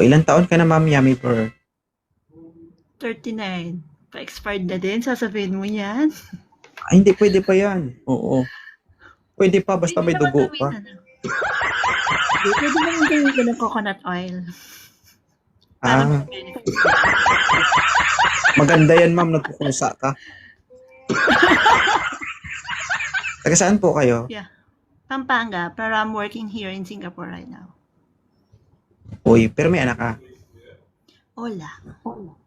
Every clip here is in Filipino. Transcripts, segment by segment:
ilang taon ka na, Ma'am Yummy Pearl? 39. Pa-expired na din, sasabihin mo yan. Ay, hindi, pwede pa yan. Oo. Pwede pa, basta may Pwede naman dugo gawin, pa. ano. Pwede naman gawin ko ng coconut oil. Para Ah, may benefit. maganda yan, Ma'am. Nagkukusa ka. Taga saan po kayo? Yeah. Pampanga, pero I'm working here in Singapore right now. Uy, pero may anak ka. Hola. Oh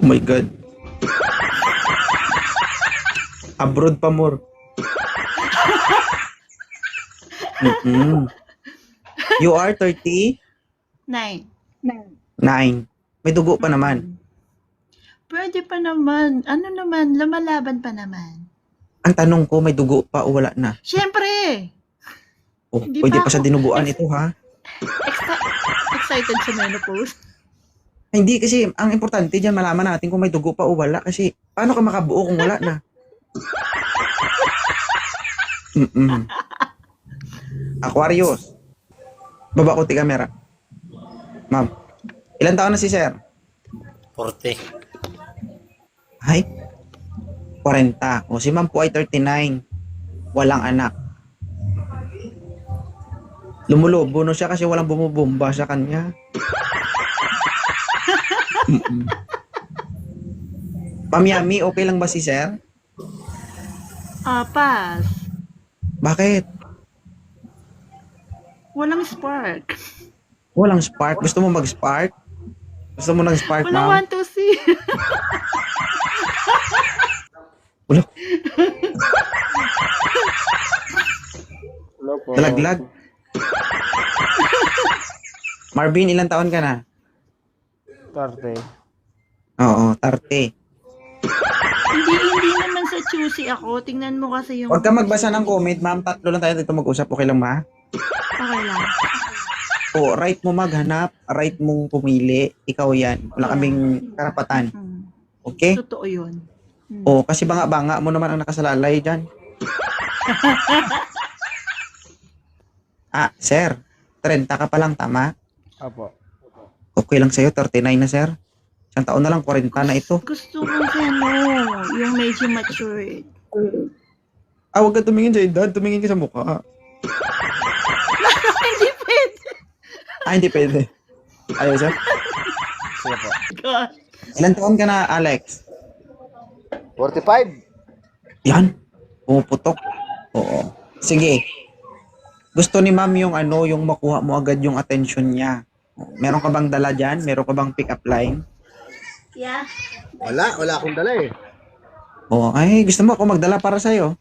my God. Abroad pa more. You are 39. 9. May dugo pa naman. Pwede pa naman. Ano naman, lumalaban pa naman. Ang tanong ko, may dugo pa o wala na? Siyempre! Oh, Hindi pwede pa pa sa ako- dinuguan ito, ha? Excited sa menopause. Hindi kasi, ang importante dyan, malaman natin kung may dugo pa o wala. Kasi, paano ka makabuo kung wala na? Aquarius. Baba ko ti camera. Ma'am, ilan taon na si Sir? 40. Ay, 40. O si Ma'am po ay 39. Walang anak. Lumulobo no siya kasi walang bumubomba sa kanya. Ma'am Yummy, okay lang ba si Sir? Pass. Bakit? Walang spark. Walang spark. Gusto mo mag-spark? Gusto mo ng spark, Walang Ma'am? 1, 2, see. Wala. Hello po. Dalaglag. Marvin, ilang taon ka na? Tarte. Oo, 30. Hindi naman sa choosy ako. Tingnan mo kasi yung... Huwag ka magbasa ng comment, Ma'am. Tatlo lang tayo dito mag-usap. Okay lang, Ma? Okay lang. O, right mo maghanap, right mong pumili. Ikaw yan. Wala kaming karapatan. Okay? Totoo yun. O, kasi banga-banga mo naman ang nakasalalay dyan. Sir. 30 ka pa lang, tama? Apo. Okay lang sa'yo, 39 na, sir. Isang taon na lang, 40 na ito. Gusto ko sa yung medyo matured. Huwag ka tumingin sa edad. Tumingin ka sa mukha. Hindi pwede. Hindi pwede. Ayaw, sir. Sige po. God. Ilan taon ka na, Alex? 45. Yan. Pumuputok. Oo. Sige. Gusto ni ma'am yung yung makuha mo agad yung attention niya. Meron ka bang dala dyan? Meron ka bang pick-up line? Yeah. Wala akong dala eh. Oo. Ay, gusto mo ako magdala para sa'yo?